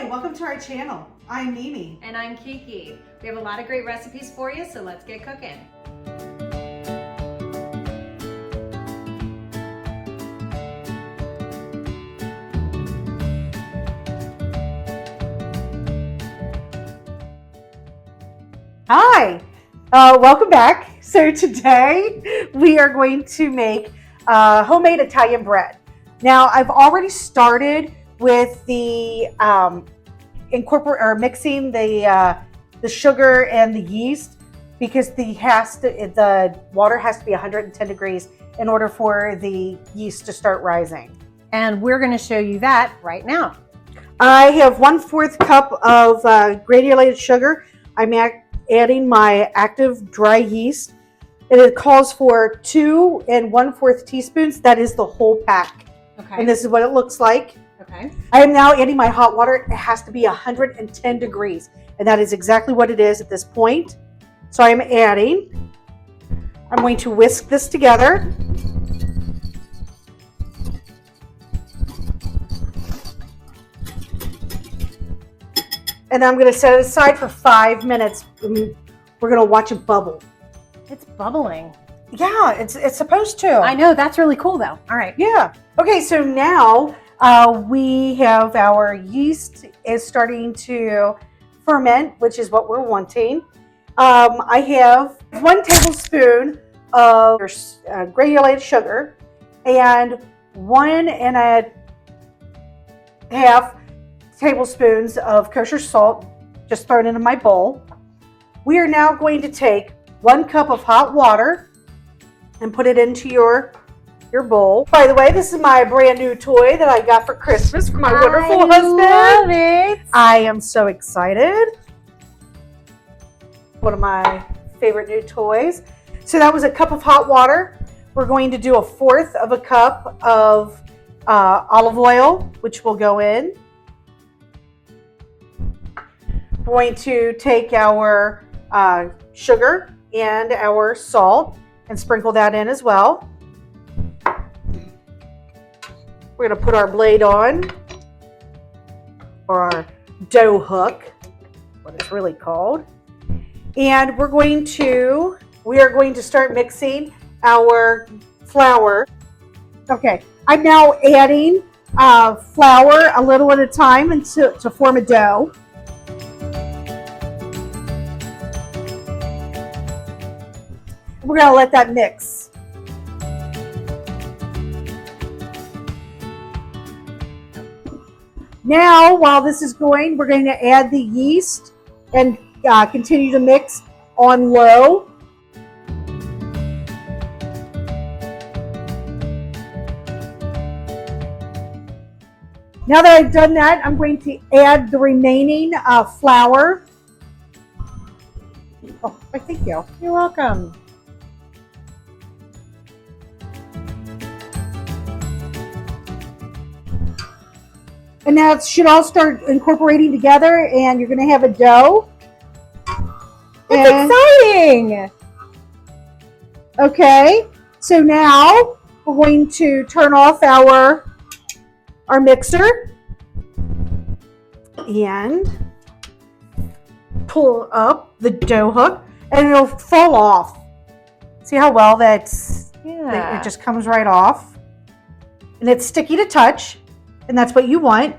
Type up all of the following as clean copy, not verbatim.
Hi, welcome to our channel. I'm Mimi. And I'm Kiki. We have a lot of great recipes for you, so let's get cooking. Hi, welcome back. So today we are going to make homemade Italian bread. Now I've already started with the mixing the sugar and the yeast because the water has to be 110 degrees in order for the yeast to start rising. And we're going to show you that right now. I have 1/4 cup of granulated sugar. I'm adding my active dry yeast, and it calls for 2 1/4 teaspoons. That is the whole pack. Okay. And this is what it looks like. Okay. I am now adding my hot water. It has to be 110 degrees, and that is exactly what it is at this point. So I'm going to whisk this together. And I'm going to set it aside for 5 minutes. We're going to watch it bubble. It's bubbling. Yeah, it's supposed to. I know, that's really cool though. All right. Yeah. Okay, so now we have our yeast is starting to ferment, which is what we're wanting. I have 1 tablespoon of granulated sugar and 1 1/2 tablespoons of kosher salt just thrown into my bowl. We are now going to take 1 cup of hot water and put it into your bowl. By the way, this is my brand new toy that I got for Christmas from my wonderful husband. I love it. I am so excited. One of my favorite new toys. So that was a cup of hot water. We're going to do 1/4 of a cup of olive oil, which will go in. We're going to take our sugar and our salt and sprinkle that in as well. We're going to put our blade on, or our dough hook, what it's really called. And we are going to start mixing our flour. Okay, I'm now adding flour a little at a time to form a dough. We're going to let that mix. Now, while this is going, we're going to add the yeast and continue to mix on low. Now that I've done that, I'm going to add the remaining flour. Oh, thank you. You're welcome. And now it should all start incorporating together, and you're going to have a dough. That's exciting! Okay, so now we're going to turn off our mixer and pull up the dough hook, and it'll fall off. See how well it just comes right off, and it's sticky to touch. And that's what you want.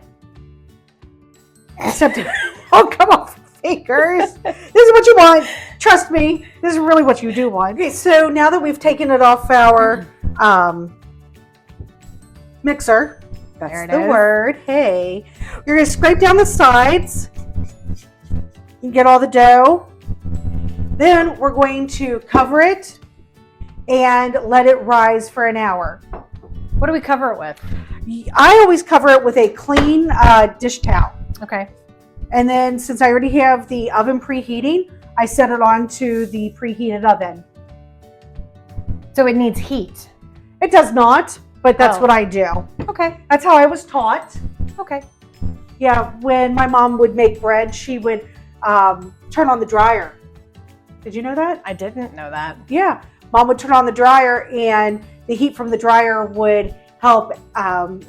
Except it won't come off your fingers. This is what you want. Trust me. This is really what you do want. Okay, so now that we've taken it off our mixer, that's the word. Hey, you're going to scrape down the sides. You get all the dough. Then we're going to cover it and let it rise for an hour. What do we cover it with? I always cover it with a clean dish towel. Okay. And then since I already have the oven preheating, I set it onto the preheated oven. So it needs heat? It does not, but that's what I do. Okay. That's how I was taught. Okay. Yeah, when my mom would make bread, she would turn on the dryer. Did you know that? I didn't know that. Yeah. Mom would turn on the dryer, and the heat from the dryer would help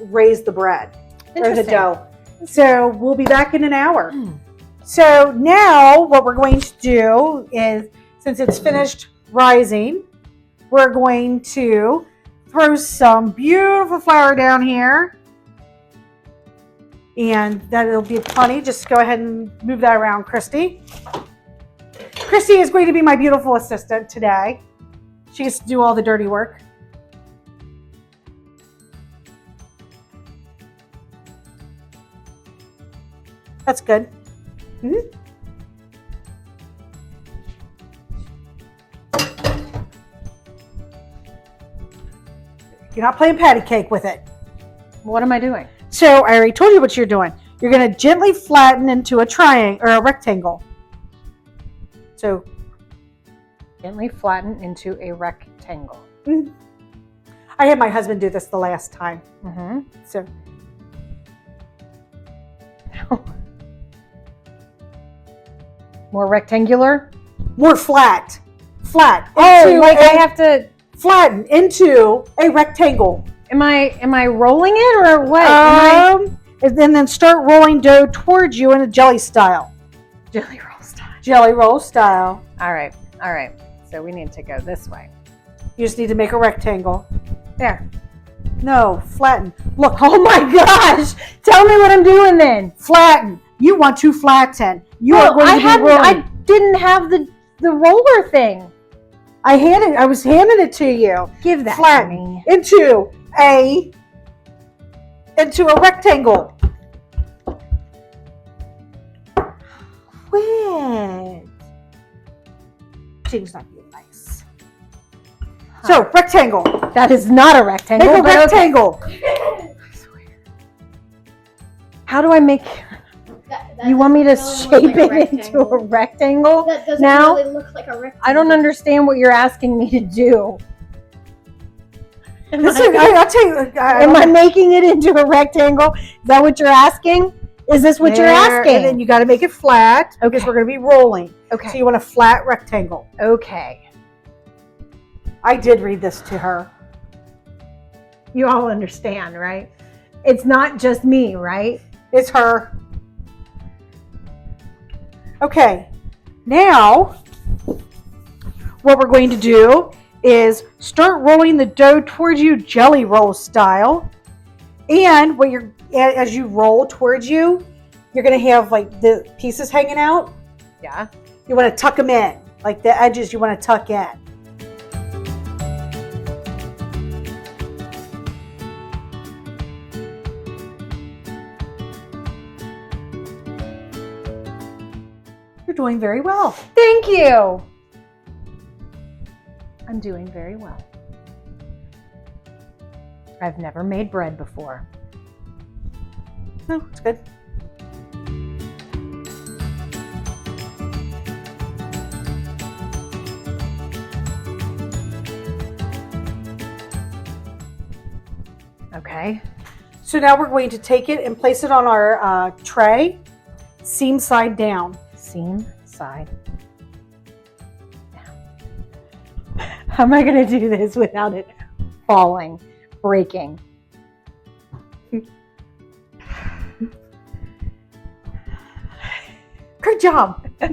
raise the bread or the dough. So we'll be back in an hour. So now what we're going to do is, since it's finished rising, we're going to throw some beautiful flour down here. And that'll be plenty. Just go ahead and move that around, Christy. Christy is going to be my beautiful assistant today. She gets to do all the dirty work. That's good. Mm-hmm. You're not playing patty cake with it. What am I doing? So I already told you what you're doing. You're going to gently flatten into a triangle or a rectangle. So Gently flatten into a rectangle. I had my husband do this the last time. Mm-hmm. So More rectangular? more flat. Flat. Oh, Into like I a- have to, flatten into a rectangle. am I rolling it or what? And then start rolling dough towards you in a jelly style. Jelly roll style. Jelly roll style. All right. So we need to go this way. You just need to make a rectangle. There. No, flatten. Look, Oh my gosh! Tell me what I'm doing then. flatten. You want to flatten. You are going to be I rolling. didn't have the roller thing. I was handing it to you. Give that Flatten to me. into a rectangle. Quit. Things not being nice. So rectangle. That is not a rectangle. Make a but okay. rectangle. How do I make? That You want me to doesn't really shape look like it into a rectangle. rectangle? That doesn't now? really look like a rectangle. I don't understand what you're asking me to do. Listen, I'll tell you. Am I making it into a rectangle? Is that what you're asking? Is this what you're There, asking? And then you got to make it flat because Okay. we're going to be rolling. So Okay. you want a flat rectangle. Okay. I did read this to her. You all understand, right? It's not just me, right? It's her. Okay. Now, what we're going to do is start rolling the dough towards you jelly roll style. And as you roll towards you, you're going to have like the pieces hanging out. Yeah. You want to tuck them in. Like the edges you want to tuck in. You're doing very well. Thank you. I'm doing very well. I've never made bread before. No, it's good. Okay. So now we're going to take it and place it on our tray, seam side down. Seam side down. How am I going to do this without it falling, breaking? Good job. How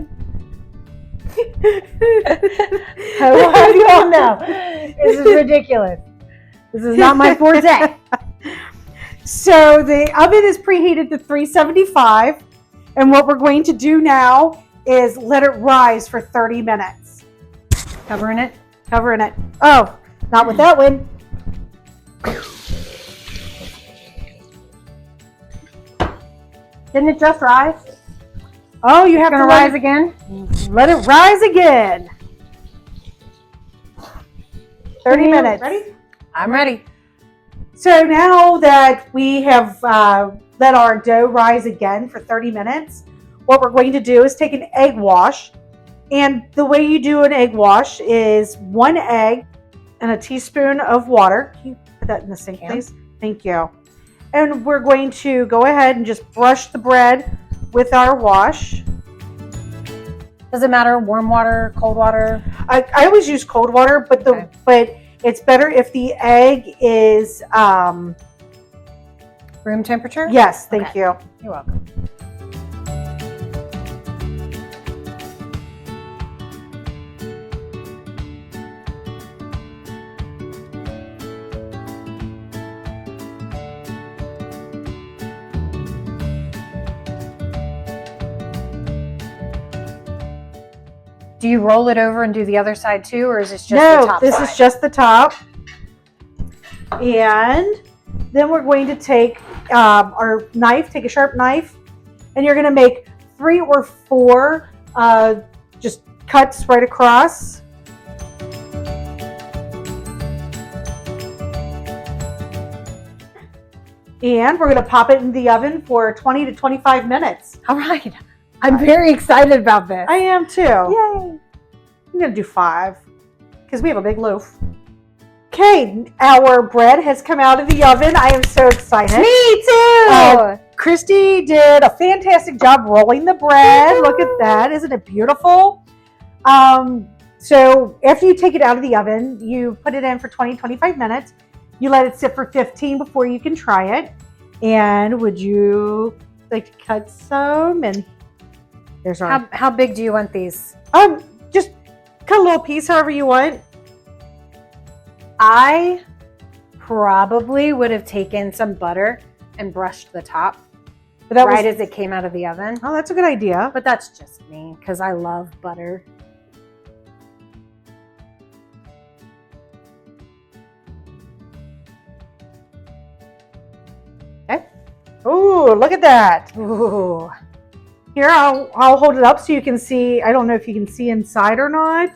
do you all know? This is ridiculous. This is not my forte. So the oven is preheated to 375. And what we're going to do now is let it rise for 30 minutes. Covering it. Covering it. Oh, not with that one. Didn't it just rise? Oh, you have Gonna to rise again? let it rise again. 30 minutes. Ready? I'm ready. So now that we have let our dough rise again for 30 minutes, what we're going to do is take an egg wash. And the way you do an egg wash is 1 egg and a teaspoon of water. Can you put that in the sink, please? Thank you. And we're going to go ahead and just brush the bread with our wash. Does it matter? Warm water, cold water? I always use cold water, but but it's better if the egg is Room temperature? Yes, thank Okay. you. You're welcome. Do you roll it over and do the other side too, or is this just the No, top this side? is just the top. And then we're going to take our knife, take a sharp knife, and you're going to make 3 or 4 just cuts right across. And we're going to pop it in the oven for 20 to 25 minutes. All right. I'm very excited about this. I am too. Yay. I'm going to do 5 because we have a big loaf. Okay, our bread has come out of the oven. I am so excited. Me too. Christy did a fantastic job rolling the bread. Look at that. Isn't it beautiful? So after you take it out of the oven, you put it in for 20-25 minutes. You let it sit for 15 before you can try it. And would you like to cut some? And there's our How big do you want these? just cut a little piece however you want. I probably would have taken some butter and brushed the top But that right was, as it came out of the oven. oh, that's a good idea. But that's just me because I love butter. Oh, look at that. Ooh. Here, I'll hold it up so you can see. I don't know if you can see inside or not,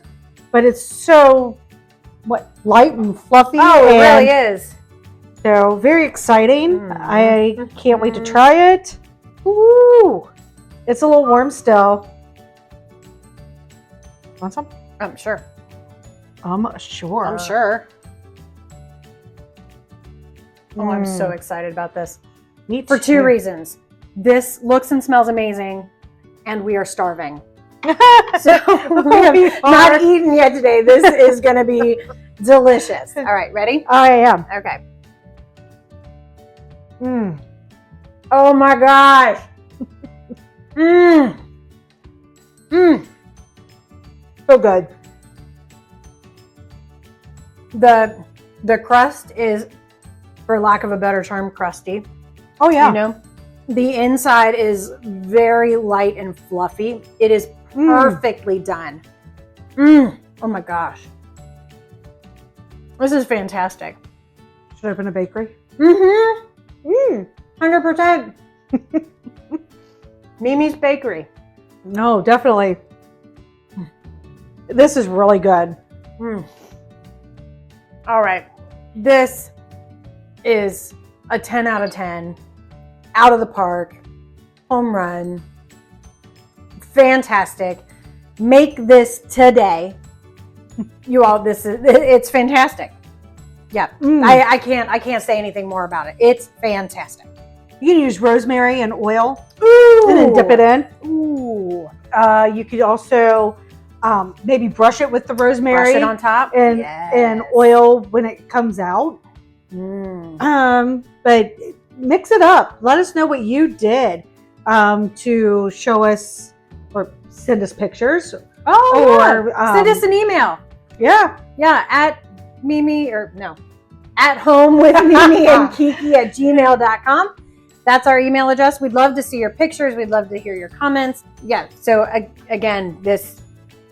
but it's so light and fluffy. Oh, it and really is. So very exciting. Mm. I can't wait to try it. Ooh, it's a little warm still. Want some? I'm sure. Sure. I'm sure. Oh, I'm so Mm. excited about this. Me For too. 2 reasons. This looks and smells amazing, and we are starving. So we have not eaten yet today. This is going to be delicious. All right, ready? I am. Okay. Mm. Oh my gosh. Mmm. Mmm. So good. The crust is, for lack of a better term, crusty. Oh yeah. You know, the inside is very light and fluffy. It is perfectly done. Oh my gosh. This is fantastic. Should I open a bakery? Mm-hmm. 100%. Mimi's Bakery. No, definitely. This is really good. All right. This is a 10 out of 10. Out of the park. Home run. Fantastic. Make this today. You all, it's fantastic. Yeah. I can't say anything more about it. It's fantastic. You can use rosemary and oil Ooh. and then dip it in. Ooh. You could also maybe brush it with the rosemary Brush it on top. and Yes. oil when it comes out. But mix it up. Let us know what you did to show us or send us pictures. Oh, Or, yeah. Send us an email. Yeah. Yeah, at Mimi, or no, at home with Mimi and Kiki at gmail.com. That's our email address. We'd love to see your pictures. We'd love to hear your comments. Yeah, so again,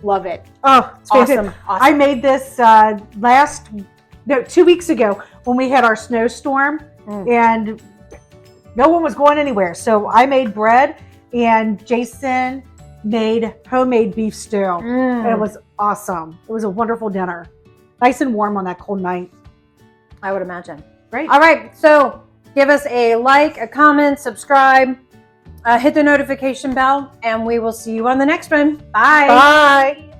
love it. Oh, it's fantastic. Awesome. I made this 2 weeks ago when we had our snowstorm and no one was going anywhere. So I made bread and Jason made homemade beef stew. And it was awesome. It was a wonderful dinner. Nice and warm on that cold night. I would imagine. Great. All right, so give us a like, a comment, subscribe, hit the notification bell, and we will see you on the next one. Bye. Bye.